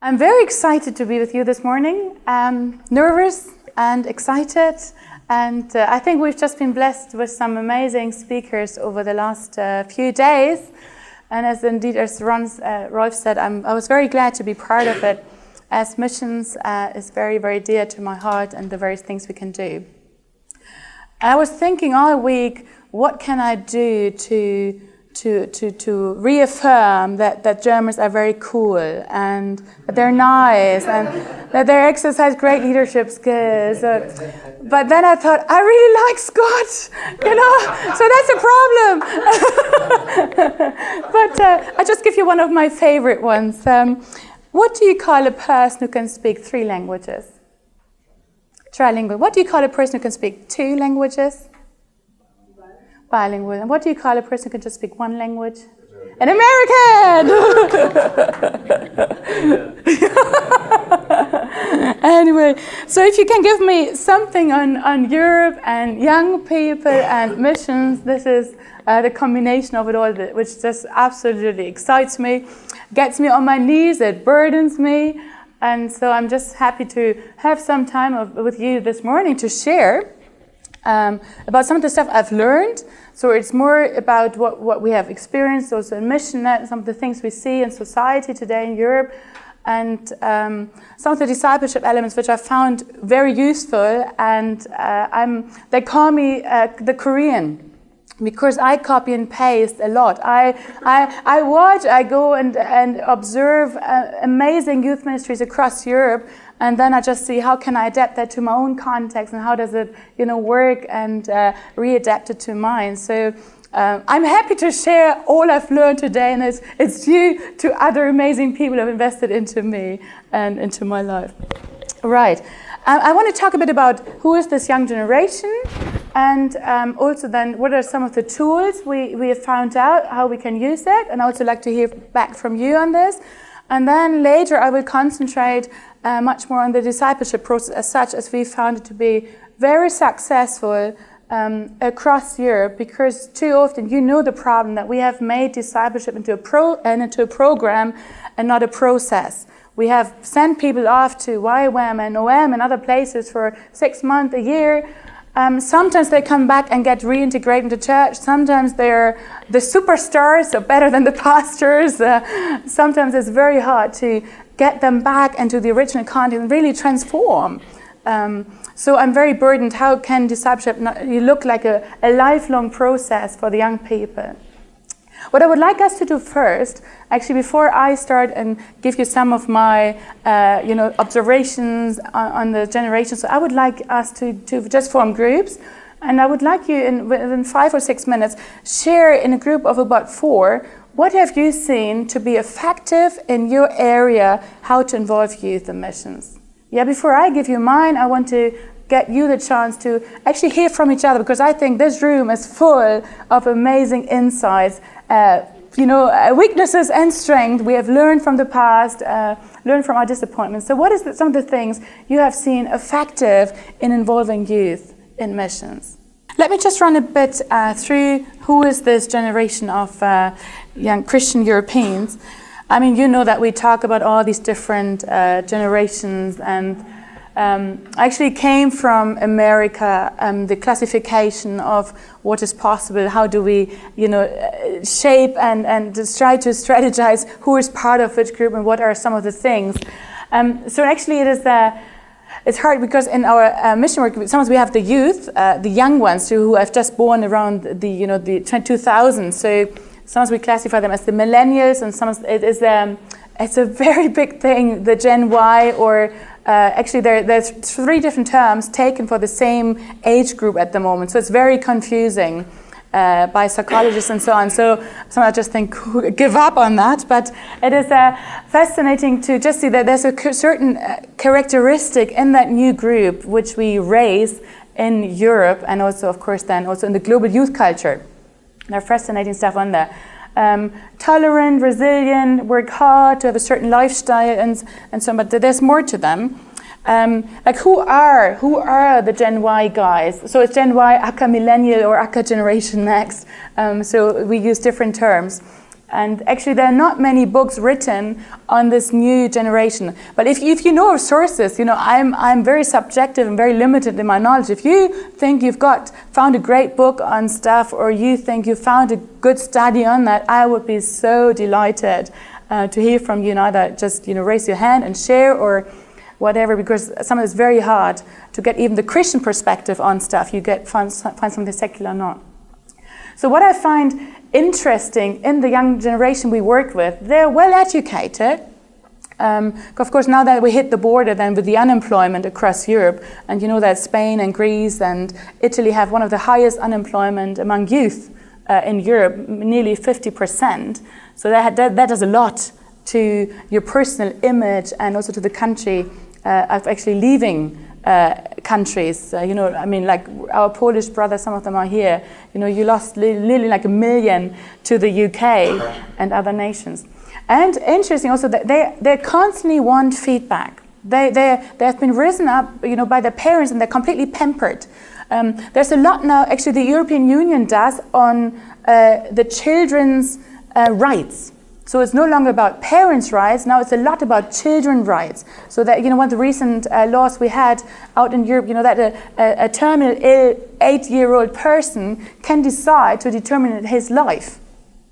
I'm very excited to be with you this morning. Nervous and excited, and I think we've just been blessed with some amazing speakers over the last few days. And as Rolf said, I was very glad to be part of it, as missions is very, very dear to my heart and the various things we can do. I was thinking all week, what can I do to reaffirm that Germans are very cool and that they're nice and that they exercise great leadership skills. But then I thought, I really like Scott, so that's a problem. But I'll just give you one of my favorite ones. What do you call a person who can speak 3 languages? Trilingual. What do you call a person who can speak 2 languages? Bilingual. And what do you call a person who can just speak 1 language? An American! Anyway, so if you can give me something on Europe and young people and missions, this is the combination of it all, which just absolutely excites me, gets me on my knees, it burdens me. And so I'm just happy to have some time with you this morning to share about some of the stuff I've learned. So it's more about what we have experienced also in MIssional, some of the things we see in society today in Europe, and some of the discipleship elements which I found very useful. And they call me the Korean, because I copy and paste a lot. I watch, I go and observe amazing youth ministries across Europe, and then I just see how can I adapt that to my own context and how does it, work and readapt it to mine. So I'm happy to share all I've learned today, and it's due to other amazing people who have invested into me and into my life. Right. I want to talk a bit about who is this young generation, and also then what are some of the tools we have found out, how we can use that, and I also like to hear back from you on this. And then later I will concentrate much more on the discipleship process as such, as we found it to be very successful across Europe, because too often the problem that we have made discipleship into a program and not a process. We have sent people off to YWAM and OM and other places for 6 months, a year. Sometimes they come back and get reintegrated into church. Sometimes they're the superstars, so better than the pastors. Sometimes it's very hard to get them back into the original content and really transform. So I'm very burdened. How can discipleship look like a lifelong process for the young people? What I would like us to do first, actually before I start and give you some of my observations on the generation, so I would like us to just form groups, and I would like you within 5 or 6 minutes share in a group of about 4, what have you seen to be effective in your area, how to involve youth in missions. Before I give you mine, I want to get you the chance to actually hear from each other, because I think this room is full of amazing insights, weaknesses and strength we have learned from the past, learned from our disappointments. So what is some of the things you have seen effective in involving youth in missions? Let me just run a bit through who is this generation of young Christian Europeans. I mean, that we talk about all these different generations, and I actually came from America, the classification of what is possible, how do we, shape and just try to strategize who is part of which group and what are some of the things. So actually it's hard, because in our mission work, sometimes we have the youth, the young ones who have just born around the 2000. So sometimes we classify them as the millennials, and sometimes it's a very big thing, the Gen Y, or actually there's 3 different terms taken for the same age group at the moment. So it's very confusing by psychologists and so on. So some I just think, give up on that. But it is fascinating to just see that there's a certain characteristic in that new group which we raise in Europe, and also, of course, then also in the global youth culture. There's fascinating stuff on there. Tolerant, resilient, work hard to have a certain lifestyle and so on, but there's more to them. Who are the Gen Y guys? So it's Gen Y, aka Millennial, or aka Generation Next. So we use different terms. And actually, there are not many books written on this new generation. But if you know of sources, I'm very subjective and very limited in my knowledge. If you think you've found a great book on stuff, or you think you found a good study on that, I would be so delighted to hear from you. And either just raise your hand and share, or whatever, because sometimes it's very hard to get even the Christian perspective on stuff. You find something secular not. So what I find interesting in the young generation we work with, they're well educated. Of course, now that we hit the border then with the unemployment across Europe, and you know that Spain and Greece and Italy have one of the highest unemployment among youth in Europe, nearly 50%. So that does a lot to your personal image and also to the country of actually leaving countries. Like our Polish brothers, some of them are here. You lost nearly like 1 million to the UK and other nations. And interesting also that they constantly want feedback. They have been risen up, by their parents, and they're completely pampered. There's a lot now, actually, the European Union does on the children's rights. So it's no longer about parents' rights, now it's a lot about children's rights. So that, one of the recent laws we had out in Europe, that a terminal ill 8-year-old person can decide to determine his life.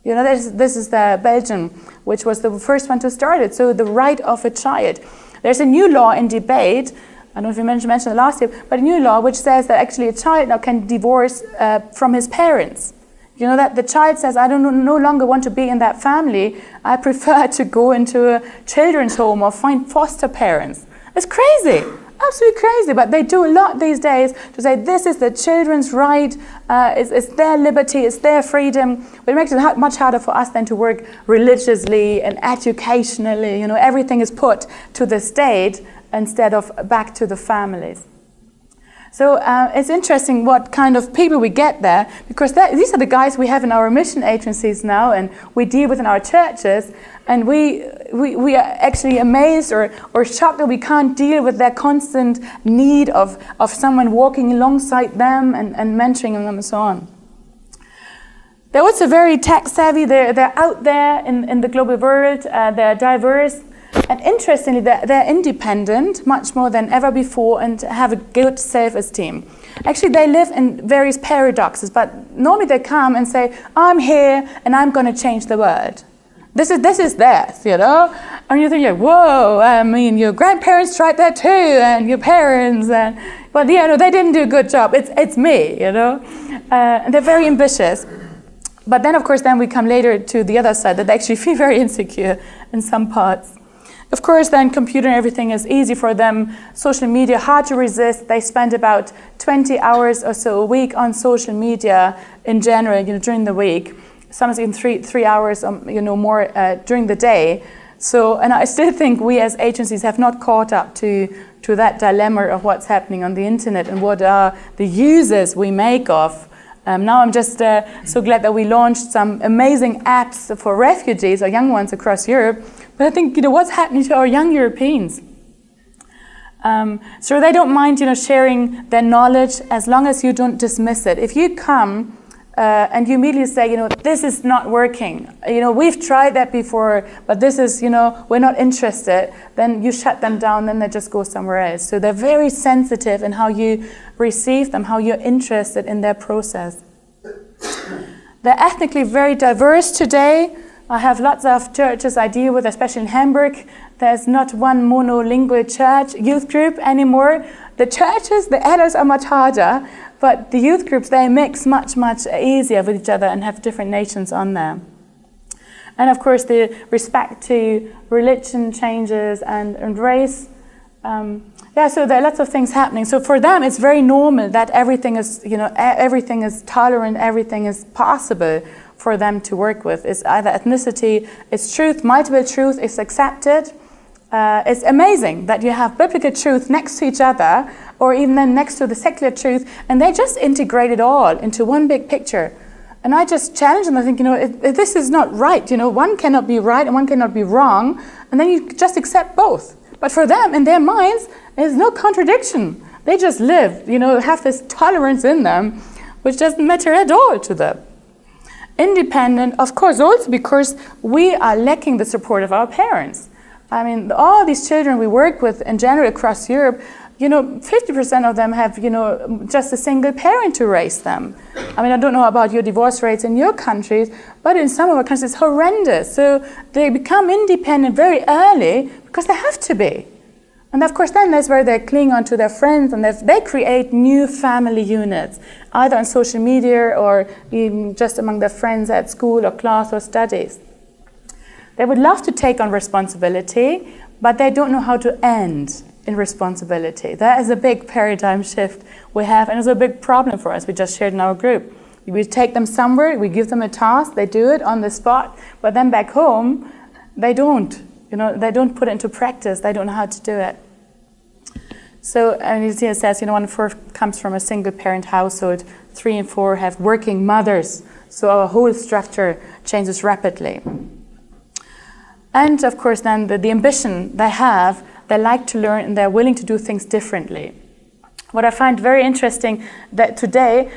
This is the Belgium, which was the first one to start it. So the right of a child. There's a new law in debate, I don't know if you mentioned it last year, but a new law which says that actually a child now can divorce from his parents. That the child says, I no longer want to be in that family. I prefer to go into a children's home or find foster parents. It's crazy, absolutely crazy. But they do a lot these days to say this is the children's right, it's their liberty, it's their freedom. But it makes it much harder for us then to work religiously and educationally. Everything is put to the state instead of back to the families. So it's interesting what kind of people we get there, because these are the guys we have in our mission agencies now, and we deal with in our churches, and we are actually amazed or shocked that we can't deal with their constant need of someone walking alongside them and mentoring them and so on. They're also very tech savvy. They're out there in the global world. They're diverse. And interestingly, they're independent much more than ever before and have a good self-esteem. Actually, they live in various paradoxes, but normally they come and say, I'm here and I'm going to change the world. This is theirs, And you think, whoa, your grandparents tried that too, and your parents, but they didn't do a good job. It's me, And they're very ambitious. But then, of course, we come later to the other side, that they actually feel very insecure in some parts. Of course, then computer and everything is easy for them. Social media, hard to resist. They spend about 20 hours or so a week on social media in general, during the week. Sometimes even three hours, more during the day. So, and I still think we as agencies have not caught up to that dilemma of what's happening on the internet and what are the uses we make of. Now I'm just so glad that we launched some amazing apps for refugees or young ones across Europe. But I think, what's happening to our young Europeans? So they don't mind, sharing their knowledge as long as you don't dismiss it. If you come and you immediately say, this is not working, we've tried that before, but this is, we're not interested, then you shut them down, then they just go somewhere else. So they're very sensitive in how you receive them, how you're interested in their process. They're ethnically very diverse today. I have lots of churches I deal with, especially in Hamburg. There's not one monolingual church youth group anymore. The churches, the adults are much harder, but the youth groups, they mix much, much easier with each other and have different nations on there. And of course, the respect to religion changes and race. So there are lots of things happening. So for them, it's very normal that everything is, everything is tolerant, everything is possible for them to work with. It's either ethnicity, it's truth, multiple truth is accepted. It's amazing that you have biblical truth next to each other, or even then next to the secular truth, and they just integrate it all into one big picture. And I just challenge them. I think, this is not right. One cannot be right and one cannot be wrong, and then you just accept both. But for them, in their minds, there's no contradiction. They just live, have this tolerance in them, which doesn't matter at all to them. independent, of course, also because we are lacking the support of our parents. I mean, all these children we work with in general across Europe, 50% of them have, just a single parent to raise them. I mean, I don't know about your divorce rates in your countries, but in some of our countries it's horrendous. So they become independent very early because they have to be. And of course, then that's where they cling on to their friends, and they create new family units, either on social media or even just among their friends at school or class or studies. They would love to take on responsibility, but they don't know how to end in responsibility. That is a big paradigm shift we have, and it's a big problem for us. We just shared in our group. We take them somewhere, we give them a task, they do it on the spot, but then back home, they don't. They don't put it into practice. They don't know how to do it. So, and you see it says, 1 in 4 comes from a single parent household. 3 in 4 have working mothers. So our whole structure changes rapidly. And of course, then the ambition they have, they like to learn and they're willing to do things differently. What I find very interesting that today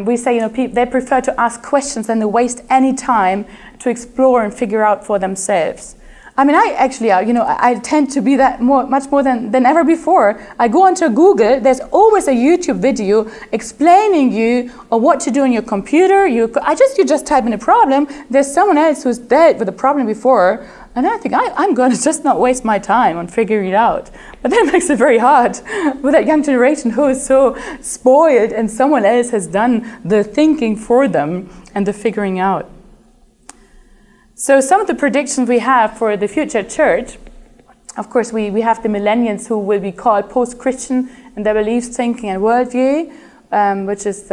we say, they prefer to ask questions than to waste any time to explore and figure out for themselves. I mean, I actually, I tend to be that much more than ever before. I go onto Google, there's always a YouTube video explaining you what to do on your computer. You just type in a problem. There's someone else who's dealt with a problem before, and I think I'm going to just not waste my time on figuring it out. But that makes it very hard with that young generation who is so spoiled, and someone else has done the thinking for them and the figuring out. So some of the predictions we have for the future church, of course, we have the millennials who will be called post-Christian in their beliefs, thinking and worldview, which is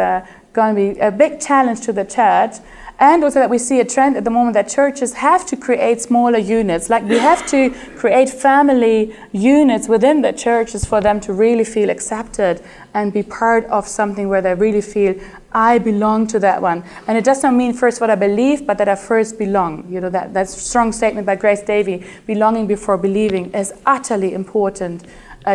going to be a big challenge to the church. And also that we see a trend at the moment that churches have to create smaller units. Like we have to create family units within the churches for them to really feel accepted and be part of something where they really feel, I belong to that one. And it does not mean first what I believe, but that I first belong. That strong statement by Grace Davy, belonging before believing, is utterly important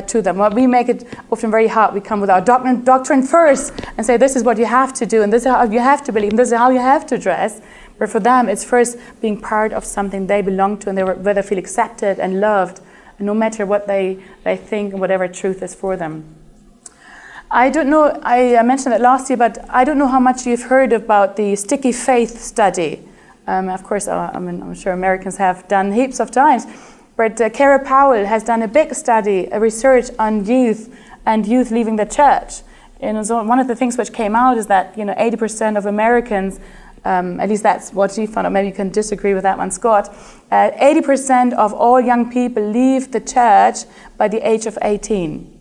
to them. Well, we make it often very hard. We come with our doctrine first and say this is what you have to do, and this is how you have to believe, and this is how you have to dress. But for them, it's first being part of something they belong to, and where they feel accepted and loved, and no matter what they think and whatever truth is for them. I don't know, I mentioned it last year, but I don't know how much you've heard about the sticky faith study. Of course, I'm sure Americans have done heaps of times. But Kara Powell has done a big study, a research on youth and youth leaving the church. So one of the things which came out is that 80% of Americans, at least that's what she found out. Maybe you can disagree with that one, Scott. 80% of all young people leave the church by the age of 18.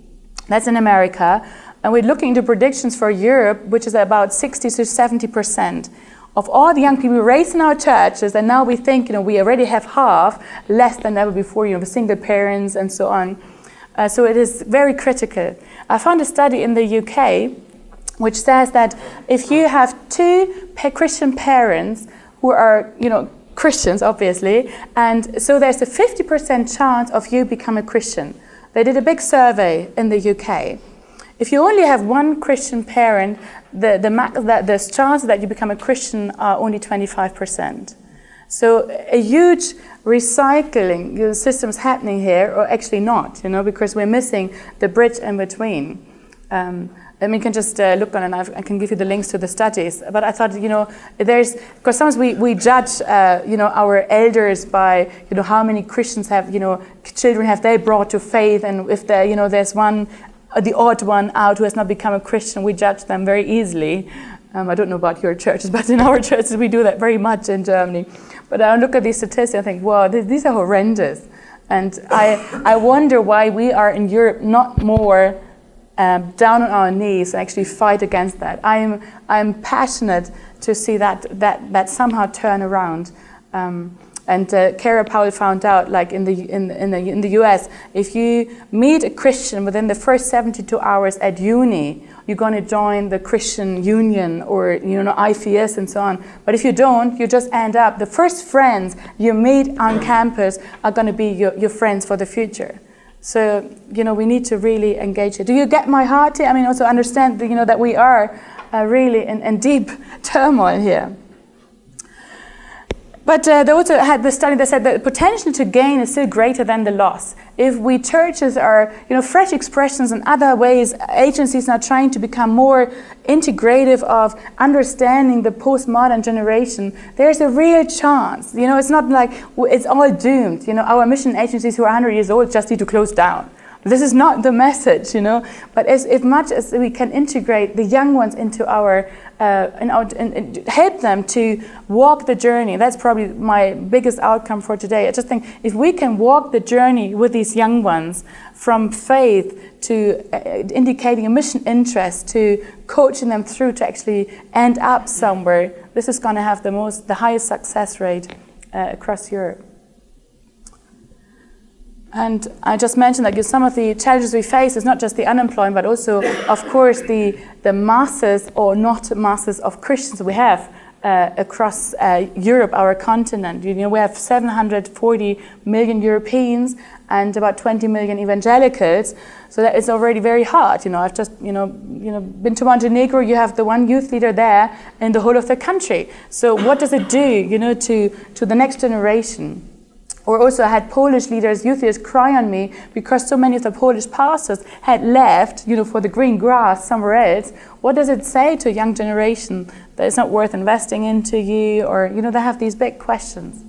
That's in America. And we're looking into predictions for Europe, which is about 60 to 70%. Of all the young people raised in our churches, and now we think, we already have half, less than ever before, the single parents and so on. So it is very critical. I found a study in the UK which says that if you have 2 Christian parents who are, Christians, obviously, and so there's a 50% chance of you become a Christian. They did a big survey in the UK. If you only have 1 Christian parent, the chances that you become a Christian are only 25%. So a huge recycling system is happening here, or actually not, because we're missing the bridge in between. And we can just look on, and I can give you the links to the studies. But I thought, because sometimes we judge, our elders by, how many Christians have, children have they brought to faith, and if there's one, the odd one out who has not become a Christian, we judge them very easily. I don't know about your churches, but in our churches we do that very much in Germany. But I look at these statistics and think, wow, these are horrendous. And I wonder why we are in Europe not more down on our knees and actually fight against that. I'm passionate to see that somehow turn around. And Kara Powell found out, like in the US, if you meet a Christian within the first 72 hours at uni, you're going to join the Christian Union or IFES and so on. But if you don't, you just end up, the first friends you meet on campus are going to be your friends for the future. So we need to really engage it. Do you get my heart here? I mean, also understand that we are really in deep turmoil here. But they also had the study that said that the potential to gain is still greater than the loss. If we churches are, fresh expressions and other ways, agencies now trying to become more integrative of understanding the postmodern generation, there's a real chance. It's not like it's all doomed. Our mission agencies who are 100 years old just need to close down. This is not the message, But as much as we can integrate the young ones into our and help them to walk the journey. That's probably my biggest outcome for today. I just think if we can walk the journey with these young ones from faith to indicating a mission interest to coaching them through to actually end up somewhere, this is going to have the highest success rate across Europe. And I just mentioned that some of the challenges we face is not just the unemployment, but also, of course, the masses or not masses of Christians we have across Europe, our continent. We have 740 million Europeans and about 20 million evangelicals. So that is already very hard. I've just been to Montenegro. You have the one youth leader there in the whole of the country. So what does it do, to the next generation? Or also I had Polish leaders, youth leaders cry on me because so many of the Polish pastors had left, for the green grass somewhere else. What does it say to a young generation that it's not worth investing into you? Or, they have these big questions.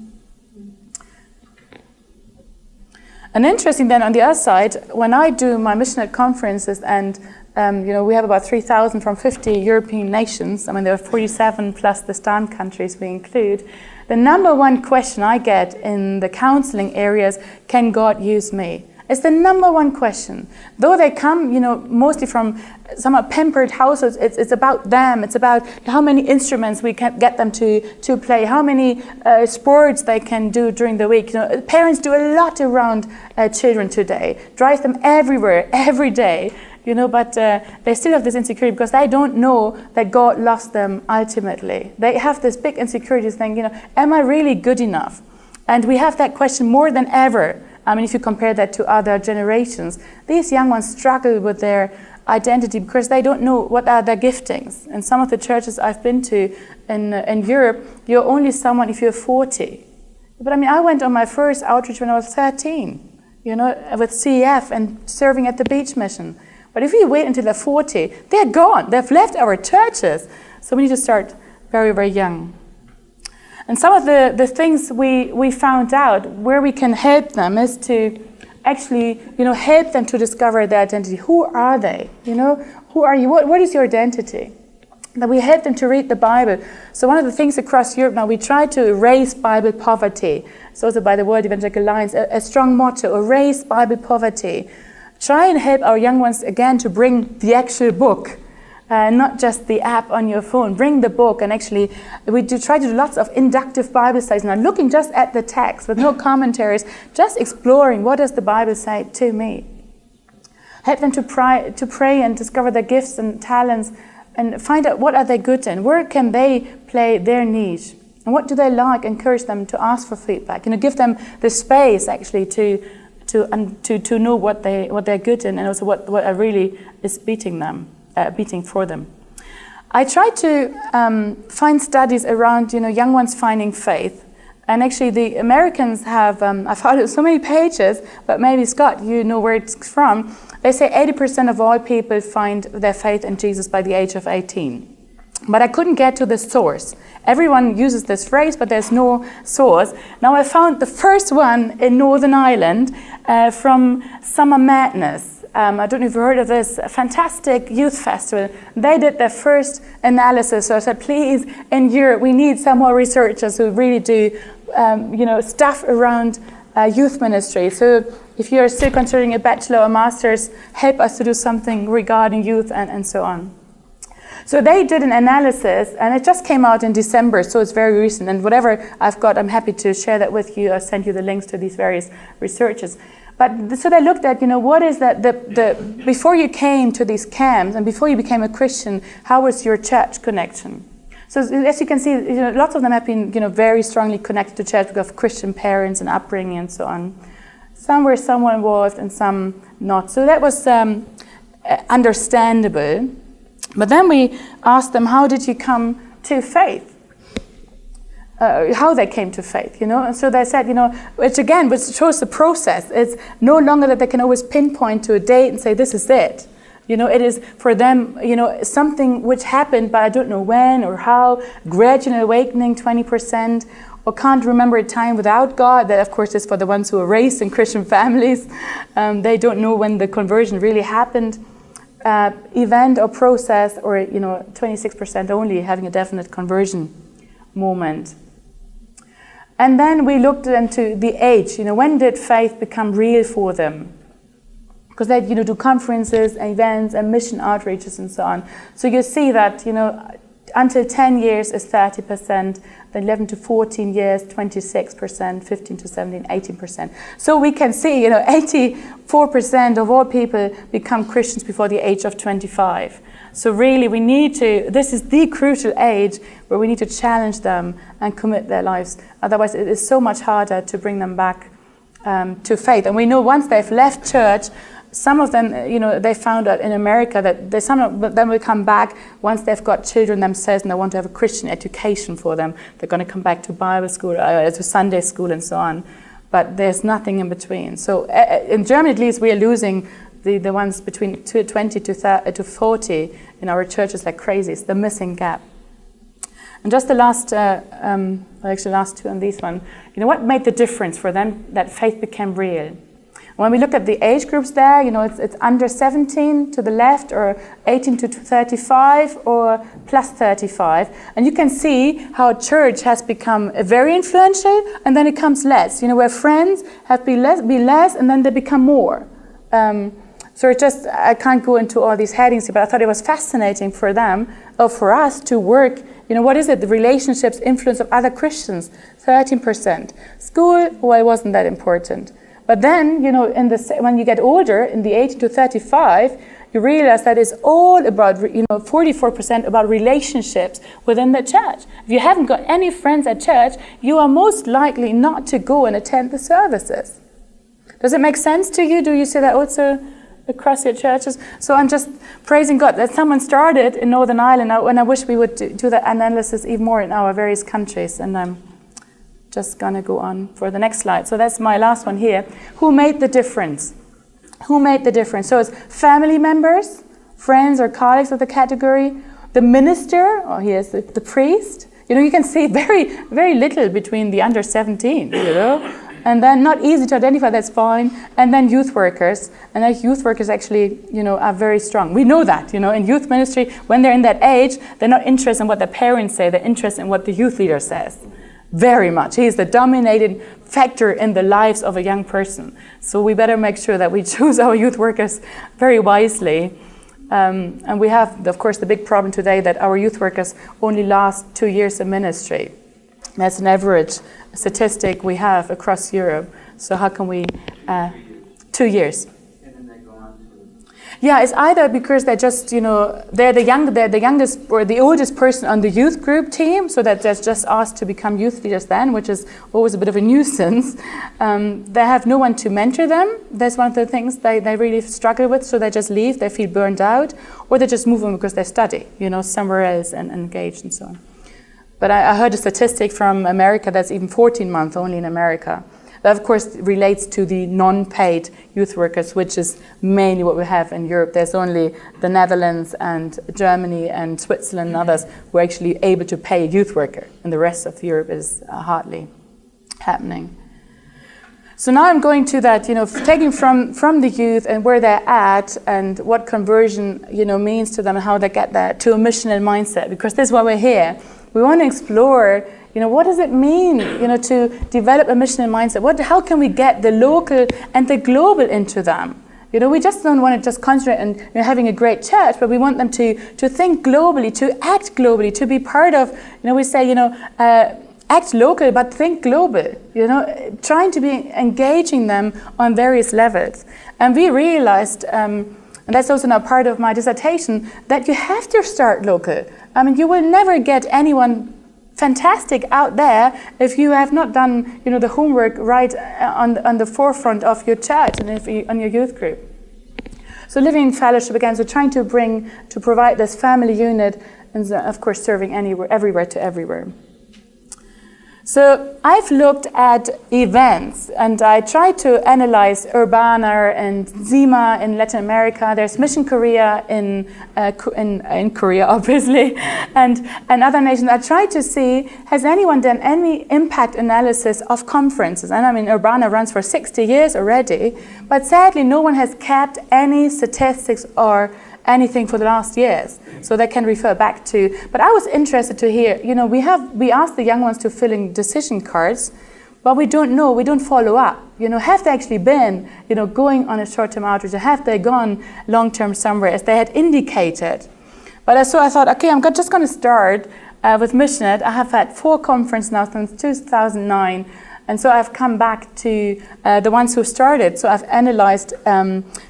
And interesting then on the other side, when I do my missional conferences and we have about 3,000 from 50 European nations. There are 47 plus the stand countries we include. The number one question I get in the counseling areas, can God use me? It's the number one question. Though they come, mostly from somewhat pampered households, it's about them. It's about how many instruments we can get them to play, how many sports they can do during the week. Parents do a lot around children today, drive them everywhere, every day. But they still have this insecurity because they don't know that God loves them ultimately. They have this big insecurity saying, am I really good enough? And we have that question more than ever. If you compare that to other generations, these young ones struggle with their identity because they don't know what are their giftings. And some of the churches I've been to in Europe, you're only someone if you're 40. But I went on my first outreach when I was 13, with CEF and serving at the beach mission. But if we wait until they're 40, they're gone. They've left our churches. So we need to start very, very young. And some of the things we found out where we can help them is to actually, help them to discover their identity. Who are they? Who are you? What is your identity? That we help them to read the Bible. So one of the things across Europe now, we try to erase Bible poverty. It's also by the World Evangelical Alliance, a strong motto, erase Bible poverty. Try and help our young ones again to bring the actual book, not just the app on your phone. Bring the book, and actually we try to do lots of inductive Bible studies now, looking just at the text with no commentaries, just exploring what does the Bible say to me. Help them to pray and discover their gifts and talents and find out what are they good in, where can they play their niche, and what do they like. Encourage them to ask for feedback. Give them the space actually to know what they're good in, and also what really is beating for them. I try to find studies around young ones finding faith, and actually the Americans have I found so many pages, but maybe Scott, you know where it's from. They say 80% of all people find their faith in Jesus by the age of 18. But I couldn't get to the source. Everyone uses this phrase, but there's no source. Now I found the first one in Northern Ireland from Summer Madness. I don't know if you've heard of this, a fantastic youth festival. They did their first analysis. So I said, please, in Europe, we need some more researchers who really do stuff around youth ministry. So if you're still considering a bachelor or master's, help us to do something regarding youth and so on. So they did an analysis, and it just came out in December, so it's very recent. And whatever I've got, I'm happy to share that with you. I'll send you the links to these various researchers. But so they looked at, what is that, before you came to these camps and before you became a Christian, how was your church connection? So as you can see, lots of them have been, very strongly connected to church because of Christian parents and upbringing and so on. Some were somewhat involved and some not. So that was understandable. But then we asked them, how did you come to faith? how they came to faith, And so they said, which shows the process. It's no longer that they can always pinpoint to a date and say, this is it. It is for them, something which happened, but I don't know when or how, gradual awakening, 20%, or can't remember a time without God. That, of course, is for the ones who are raised in Christian families. They don't know when the conversion really happened. Event or process, or, 26% only having a definite conversion moment. And then we looked into the age. When did faith become real for them? Because they, do conferences, events, and mission outreaches and so on. So you see that, until 10 years is 30%, then 11 to 14 years, 26%, 15 to 17, 18%. So we can see, 84% of all people become Christians before the age of 25. So really this is the crucial age where we need to challenge them and commit their lives. Otherwise it is so much harder to bring them back to faith. And we know once they've left church, some of them, they found out in America that some of them will come back once they've got children themselves and they want to have a Christian education for them. They're going to come back to Bible school, to Sunday school and so on. But there's nothing in between. So in Germany, at least, we are losing the ones between 20 to 40 in our churches like crazy. It's the missing gap. And just the last, last two on this one, what made the difference for them that faith became real? When we look at the age groups there, it's under 17 to the left, or 18 to 35, or plus 35. And you can see how church has become very influential, and then it comes less. Where friends have be less, and then they become more. So I can't go into all these headings here, but I thought it was fascinating for them, or for us, to work. What is it? The relationships, influence of other Christians, 13%. School, it wasn't that important. But then, when you get older, in the 18 to 35, you realize that it's all about, 44% about relationships within the church. If you haven't got any friends at church, you are most likely not to go and attend the services. Does it make sense to you? Do you see that also across your churches? So I'm just praising God that someone started in Northern Ireland, and I wish we would do that analysis even more in our various countries. And I'm just going to go on for the next slide. So that's my last one here. Who made the difference? Who made the difference? So it's family members, friends or colleagues of the category, the minister, or here's the priest. You can see very, very little between the under 17, And then not easy to identify, that's fine. And then youth workers. And youth workers actually, are very strong. We know that, in youth ministry, when they're in that age, they're not interested in what their parents say, they're interested in what the youth leader says. Very much. He is the dominating factor in the lives of a young person. So we better make sure that we choose our youth workers very wisely. And we have, of course, the big problem today that our youth workers only last 2 years in ministry. That's an average statistic we have across Europe. So how can we... 2 years. Yeah, it's either because they're just, they're the youngest or the oldest person on the youth group team, so that they're just asked to become youth leaders then, which is always a bit of a nuisance. They have no one to mentor them. That's one of the things they really struggle with, so they just leave, they feel burned out, or they just move on because they study, somewhere else and engage and so on. But I heard a statistic from America that's even 14 months only in America. That, of course, relates to the non-paid youth workers, which is mainly what we have in Europe. There's only the Netherlands and Germany and Switzerland and others who are actually able to pay a youth worker, and the rest of Europe is hardly happening. So now I'm going to that, taking from the youth and where they're at and what conversion, means to them and how they get that to a missional mindset, because this is why we're here. We want to explore what does it mean, to develop a missional mindset? How can we get the local and the global into them? We just don't want to just concentrate on having a great church, but we want them to think globally, to act globally, to be part of, we say, act local, but think global, trying to be engaging them on various levels. And we realized, and that's also now part of my dissertation, that you have to start local. I mean, you will never get anyone fantastic out there if you have not done the homework right on the forefront of your church and on your youth group. So living in fellowship again, so trying to provide this family unit, and of course serving everywhere to everywhere. So I've looked at events, and I tried to analyze Urbana and Zima in Latin America. There's Mission Korea in Korea, obviously, and other nations. I tried to see, has anyone done any impact analysis of conferences? And I mean, Urbana runs for 60 years already, but sadly, no one has kept any statistics or anything for the last years, so they can refer back to. But I was interested to hear, we asked the young ones to fill in decision cards, but we don't follow up. Have they actually been, going on a short-term outreach, or have they gone long-term somewhere, as they had indicated? But so I thought, okay, I'm just going to start with MIssional. I have had 4 conferences now since 2009. And so I've come back to the ones who started. So I've analyzed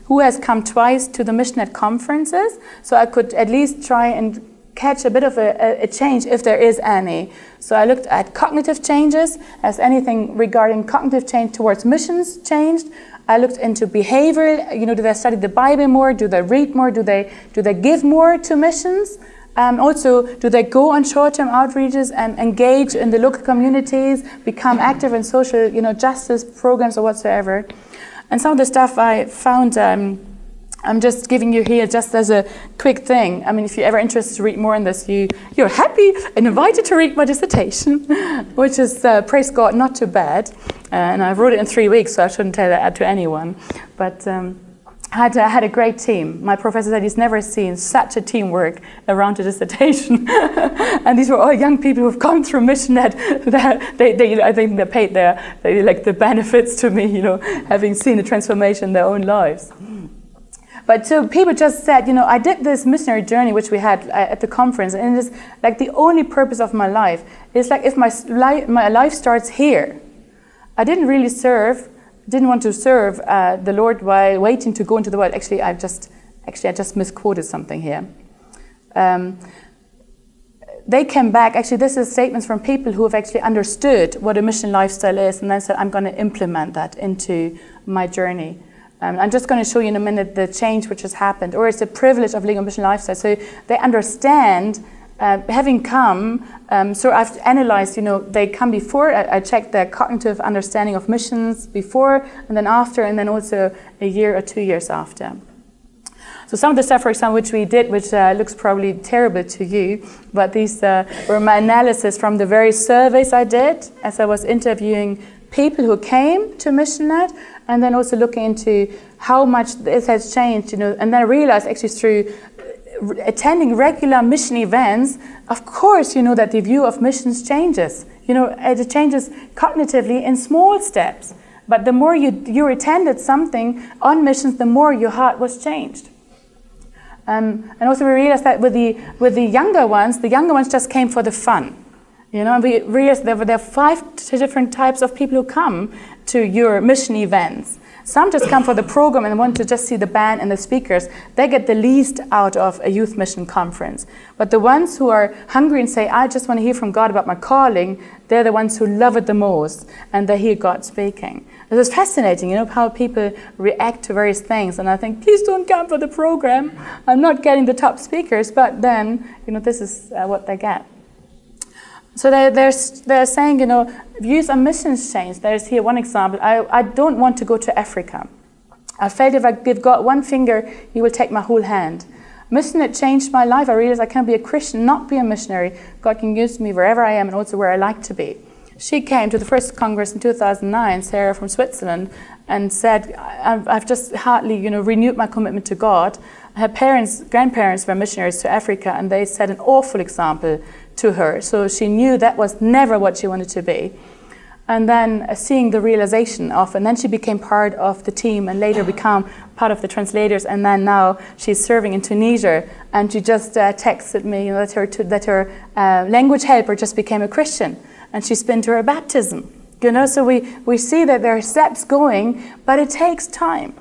who has come twice to the MIssional conferences, so I could at least try and catch a bit of a change if there is any. So I looked at cognitive changes. Has anything regarding cognitive change towards missions changed? I looked into behavior. Do they study the Bible more? Do they read more? Do they give more to missions? Also, do they go on short-term outreaches and engage in the local communities, become active in social, justice programs or whatsoever? And some of the stuff I found, I'm just giving you here just as a quick thing. I mean, if you're ever interested to read more on this, you're happy and invited to read my dissertation, which is, praise God, not too bad. And I wrote it in 3 weeks, so I shouldn't tell that to anyone. But I had a great team. My professor said he's never seen such a teamwork around a dissertation. And these were all young people who've gone through MIssional. I think they paid the benefits to me, having seen a transformation in their own lives. But so people just said, I did this missionary journey, which we had at the conference, and it's like the only purpose of my life. It's like if my life starts here. I didn't want to serve the Lord while waiting to go into the world. Actually, I just misquoted something here. They came back. Actually, this is statements from people who have actually understood what a mission lifestyle is, and then said, I'm going to implement that into my journey. I'm just going to show you in a minute the change which has happened, or it's the privilege of living a mission lifestyle. So they understand, having come, so I've analyzed, they come before, I checked their cognitive understanding of missions before, and then after, and then also a year or 2 years after. So some of the stuff, for example, which we did, which looks probably terrible to you, but these were my analysis from the various surveys I did as I was interviewing people who came to MIssional, and then also looking into how much this has changed, and then I realized actually through attending regular mission events, of course, that the view of missions changes. It changes cognitively in small steps. But the more you attended something on missions, the more your heart was changed. And also we realized that with the younger ones just came for the fun. And we realized there are 5 different types of people who come to your mission events. Some just come for the program and want to just see the band and the speakers. They get the least out of a youth mission conference. But the ones who are hungry and say, I just want to hear from God about my calling, they're the ones who love it the most, and they hear God speaking. It is fascinating, how people react to various things. And I think, please don't come for the program. I'm not getting the top speakers, but then, this is what they get. So they're saying, views on missions change. There's here one example. I don't want to go to Africa. I felt if I give God one finger, He will take my whole hand. Mission had changed my life. I realized I can be a Christian, not be a missionary. God can use me wherever I am and also where I like to be. She came to the first Congress in 2009, Sarah from Switzerland, and said, I've just hardly, renewed my commitment to God. Her grandparents were missionaries to Africa, and they set an awful example to her. So she knew that was never what she wanted to be. And then seeing the realization of, and then she became part of the team and later became part of the translators, and then now she's serving in Tunisia, and she just texted me that her language helper just became a Christian, and she's been to her baptism. So we see that there are steps going, but it takes time.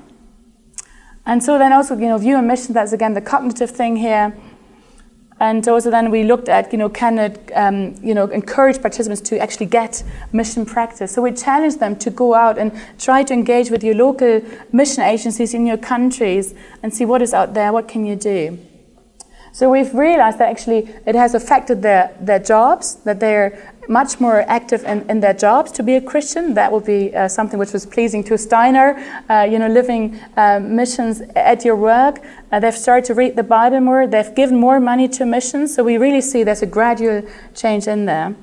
And so then also, view and mission, that's again the cognitive thing here. And also then we looked at, can it, encourage participants to actually get mission practice. So we challenged them to go out and try to engage with your local mission agencies in your countries and see what is out there, what can you do. So we've realized that actually it has affected their jobs, that they're much more active in their jobs to be a Christian. That would be something which was pleasing to Steiner, living missions at your work. They've started to read the Bible more. They've given more money to missions. So we really see there's a gradual change in there.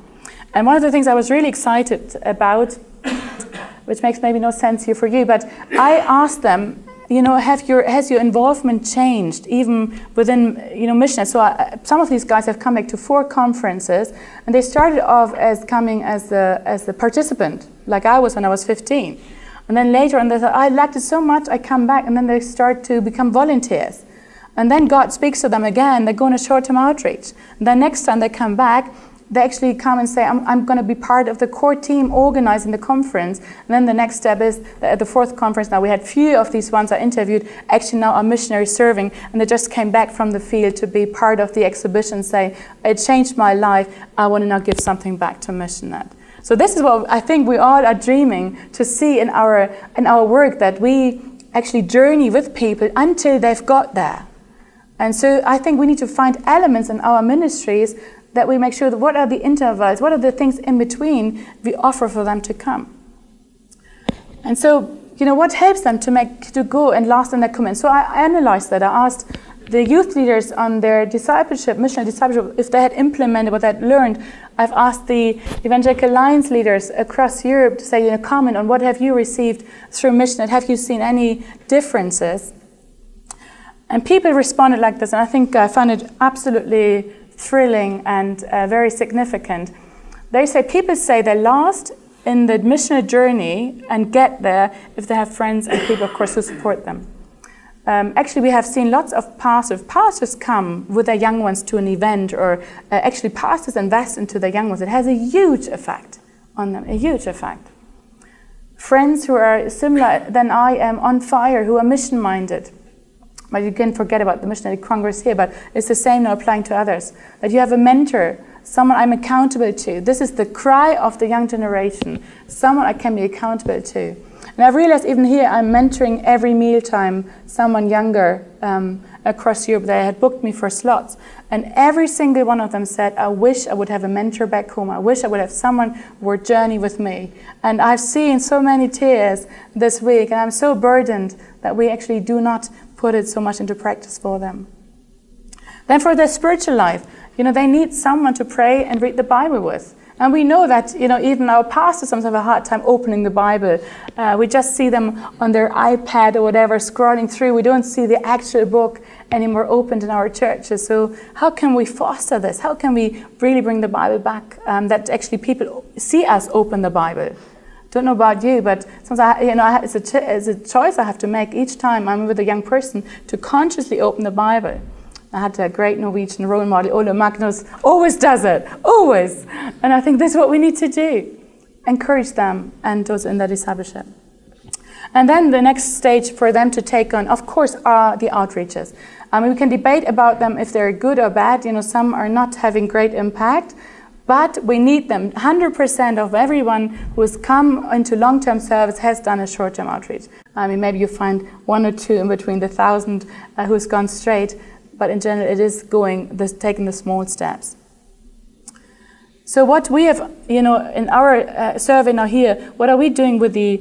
And one of the things I was really excited about, which makes maybe no sense here for you, but I asked them, has your involvement changed even within, mission? So some of these guys have come back to 4 conferences, and they started off as coming as the participant, like I was when I was 15. And then later on they thought, I liked it so much, I come back, and then they start to become volunteers. And then God speaks to them again, they go on a short-term outreach. And then next time they come back, they actually come and say, I'm going to be part of the core team organizing the conference. And then the next step is, at the 4th conference now, we had few of these ones I interviewed actually now are missionaries serving, and they just came back from the field to be part of the exhibition, say, it changed my life, I want to now give something back to MissionNet. So this is what I think we all are dreaming to see in our work, that we actually journey with people until they've got there. And so I think we need to find elements in our ministries that we make sure that what are the intervals, what are the things in between we offer for them to come. And so, what helps them to go and last in their commitment? So I analyzed that. I asked the youth leaders on their discipleship, missional discipleship, if they had implemented what they'd learned. I've asked the Evangelical Alliance leaders across Europe to say, comment on what have you received through MissionNet? Have you seen any differences? And people responded like this, and I think I found it absolutely thrilling and very significant. People say they last in the missional journey and get there if they have friends and people, of course, who support them. Actually, we have seen lots of pastors come with their young ones to an event, or actually pastors invest into their young ones. It has a huge effect on them, a huge effect. Friends who are similar than I am, on fire, who are mission-minded. But you can forget about the missionary congress here, but it's the same now applying to others. That you have a mentor, someone I'm accountable to. This is the cry of the young generation, someone I can be accountable to. And I've realized even here I'm mentoring every mealtime someone younger across Europe. They had booked me for slots. And every single one of them said, I wish I would have a mentor back home. I wish I would have someone who would journey with me. And I've seen so many tears this week, and I'm so burdened that we actually do not put it so much into practice for them. Then for their spiritual life, they need someone to pray and read the Bible with. And we know that, even our pastors sometimes have a hard time opening the Bible. We just see them on their iPad or whatever, scrolling through. We don't see the actual book anymore opened in our churches. So how can we foster this? How can we really bring the Bible back, that actually people see us open the Bible? Don't know about you, but sometimes it's a choice I have to make each time I'm with a young person to consciously open the Bible. I had a great Norwegian role model, Ole Magnus, always does it, always. And I think this is what we need to do. Encourage them and those in their discipleship. And then the next stage for them to take on, of course, are the outreaches. We can debate about them if they're good or bad. Some are not having great impact. But we need them. 100% of everyone who has come into long-term service has done a short-term outreach. Maybe you find 1 or 2 in between the 1,000 who's gone straight, but in general it is taking the small steps. So what we have, in our survey now here, what are we doing with the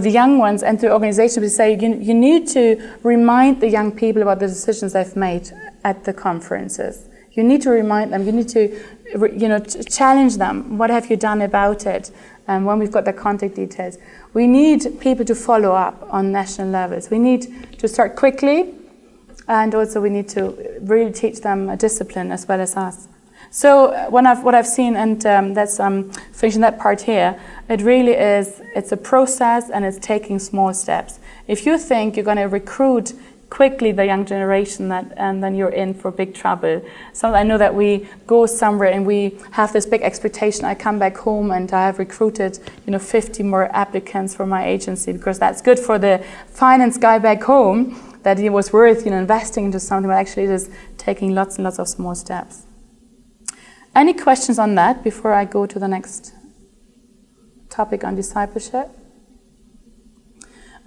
young ones and the organization? We say you need to remind the young people about the decisions they've made at the conferences. You need to remind them. You need to challenge them. What have you done about it? And when we've got the contact details, we need people to follow up on national levels. We need to start quickly, and also we need to really teach them a discipline as well as us. So what I've seen, and that's finishing that part here, it really is, it's a process and it's taking small steps. If you think you're going to recruit quickly the young generation, and then you're in for big trouble. So I know that we go somewhere and we have this big expectation. I come back home and I have recruited 50 more applicants for my agency, because that's good for the finance guy back home, that it was worth investing into something, but actually it is taking lots and lots of small steps. Any questions on that before I go to the next topic on discipleship?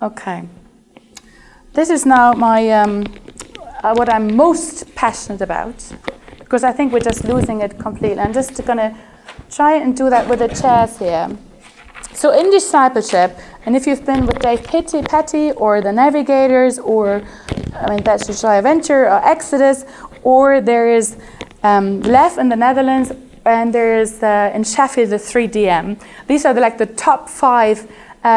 Okay. This is now my what I'm most passionate about, because I think we're just losing it completely. I'm just going to try and do that with the chairs here. So in discipleship, and if you've been with Dave Petty or the Navigators, or that's the Shire Venture or Exodus, or there is LEF in the Netherlands, and there is in Sheffield the 3DM. These are the top 5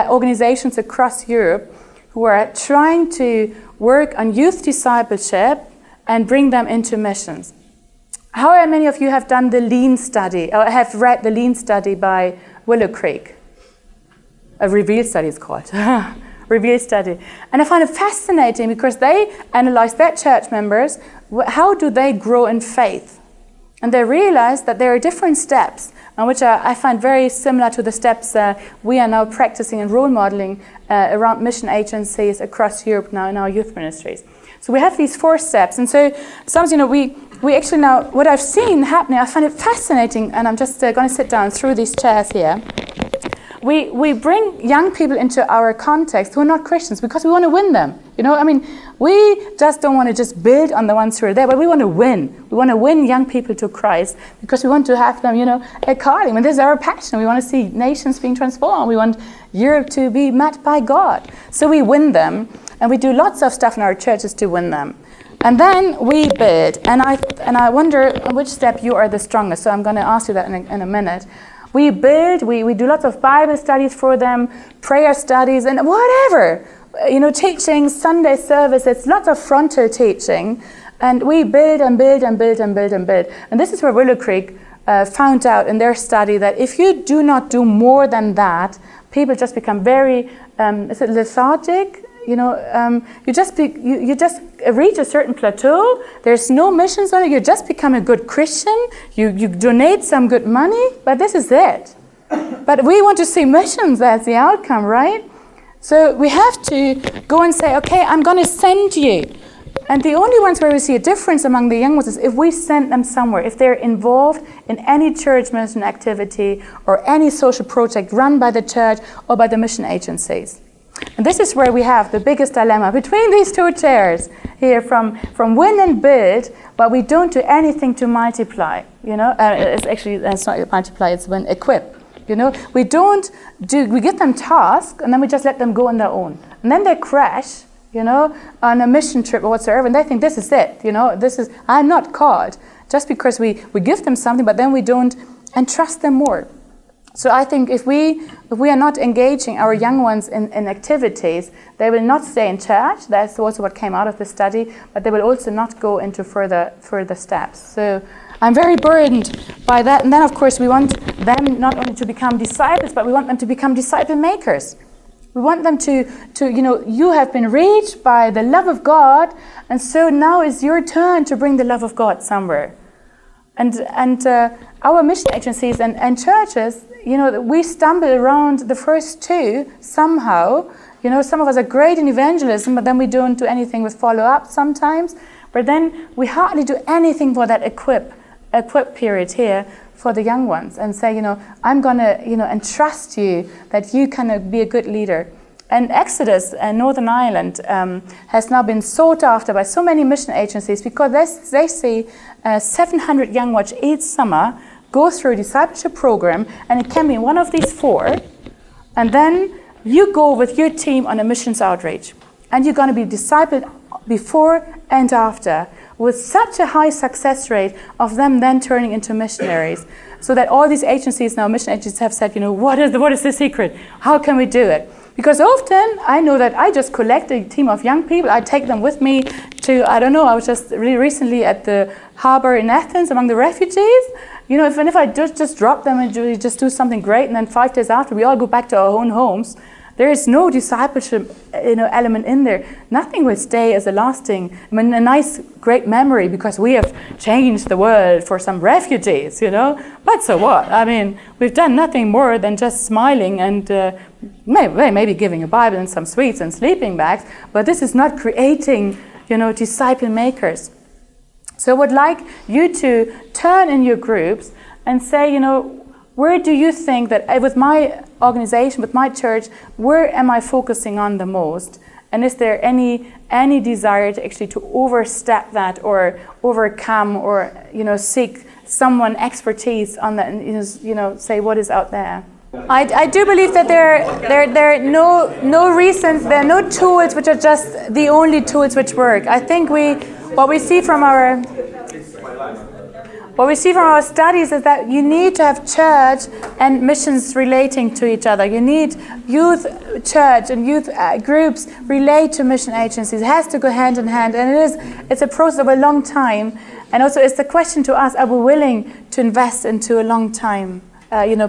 organizations across Europe who are trying to work on youth discipleship and bring them into missions. How many of you have done the Lean study, or have read the Lean study by Willow Creek? A Reveal study is called. Reveal study. And I find it fascinating because they analyze their church members, how do they grow in faith? And they realize that there are different steps, which I find very similar to the steps we are now practicing and role modeling around mission agencies across Europe now in our youth ministries. So we have these 4 steps. And so sometimes, we actually now, what I've seen happening, I find it fascinating, and I'm just going to sit down through these chairs here. We bring young people into our context who are not Christians because we want to win them. We just don't want to just build on the ones who are there, but we want to win. We want to win young people to Christ because we want to have them, a calling. And this is our passion. We want to see nations being transformed. We want Europe to be met by God. So we win them, and we do lots of stuff in our churches to win them. And then we build. And I wonder on which step you are the strongest. So I'm going to ask you that in a minute. We build, we do lots of Bible studies for them, prayer studies, and whatever. Teaching, Sunday services, lots of frontal teaching. And we build and build and build and build and build. And this is where Willow Creek found out in their study that if you do not do more than that, people just become very lethargic. You just reach a certain plateau. There's no missions on it. You just become a good Christian. You donate some good money, but this is it. But we want to see missions as the outcome, right? So we have to go and say, okay, I'm going to send you. And the only ones where we see a difference among the young ones is if we send them somewhere, if they're involved in any church mission activity or any social project run by the church or by the mission agencies. And this is where we have the biggest dilemma between these 2 chairs here, from win and build, but we don't do anything to multiply. It's not multiply, it's when equip. We give them tasks and then we just let them go on their own. And then they crash, on a mission trip or whatsoever, and they think this is it. I'm not called. Just because we give them something, but then we don't entrust them more. So I think if we are not engaging our young ones in activities, they will not stay in church. That's also what came out of the study, but they will also not go into further steps. So I'm very burdened by that. And then, of course, we want them not only to become disciples, but we want them to become disciple makers. We want them to you have been reached by the love of God, and so now is your turn to bring the love of God somewhere. And our mission agencies and churches, we stumble around the first 2 somehow. Some of us are great in evangelism, but then we don't do anything with follow-up sometimes. But then we hardly do anything for that equip period here for the young ones and say, I'm going to, entrust you that you can be a good leader. And Exodus, Northern Ireland, has now been sought after by so many mission agencies because they see 700 young ones each summer go through a discipleship program, and it can be one of these 4. And then you go with your team on a missions outreach, and you're going to be discipled before and after, with such a high success rate of them then turning into missionaries. So that all these agencies now, mission agencies, have said, what is the secret? How can we do it? Because often I know that I just collect a team of young people. I take them with me to, I was just really recently at the harbor in Athens among the refugees. If I just drop them and just do something great, and then 5 days after we all go back to our own homes, there is no discipleship element in there. Nothing will stay as a lasting, a nice, great memory because we have changed the world for some refugees, But so what? We've done nothing more than just smiling and maybe giving a Bible and some sweets and sleeping bags, but this is not creating, disciple makers. So I would like you to turn in your groups and say, where do you think that with my organization, with my church, where am I focusing on the most? And is there any desire to actually to overstep that or overcome or seek someone expertise on that and say what is out there. I do believe that there are no reasons, there are no tools which are just the only tools which work. I think what we see from our studies is that you need to have church and missions relating to each other. You need youth church and youth groups relate to mission agencies. It has to go hand in hand, and it's a process of a long time. And also, it's the question to us: are we willing to invest into a long time,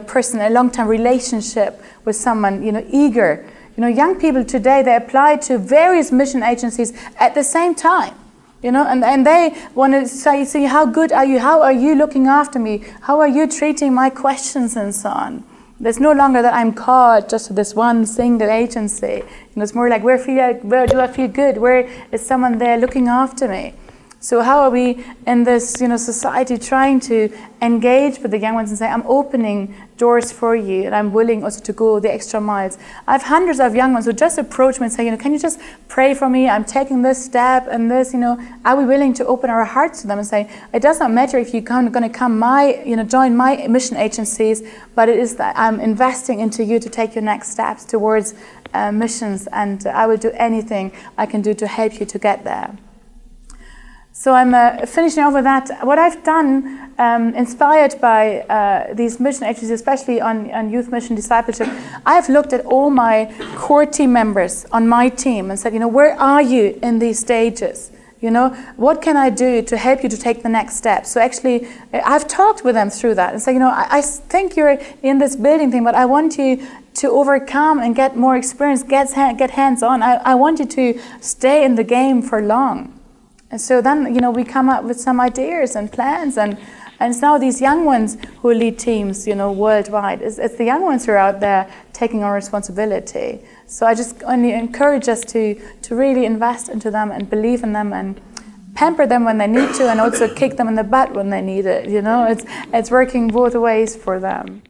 person, a long time relationship with someone, eager? Young people today, they apply to various mission agencies at the same time. And they want to say, how good are you? How are you looking after me? How are you treating my questions and so on? There's no longer that I'm called just to this one single agency. It's more like, where do I feel good? Where is someone there looking after me? So how are we in this, society trying to engage with the young ones and say, I'm opening doors for you and I'm willing also to go the extra miles. I have hundreds of young ones who just approach me and say, can you just pray for me? I'm taking this step and this, are we willing to open our hearts to them and say, it does not matter if you're going to come join my mission agencies, but it is that I'm investing into you to take your next steps towards missions, and I will do anything I can do to help you to get there. So I'm finishing off with that. What I've done, inspired by these mission agencies, especially on youth mission discipleship, I have looked at all my core team members on my team and said, where are you in these stages? What can I do to help you to take the next step? So actually, I've talked with them through that and said, I think you're in this building thing, but I want you to overcome and get more experience, get hands-on. I want you to stay in the game for long. And so then, we come up with some ideas and plans, and it's now these young ones who lead teams, worldwide. It's the young ones who are out there taking on responsibility. So I just only encourage us to really invest into them and believe in them and pamper them when they need to, and also kick them in the butt when they need it. It's working both ways for them.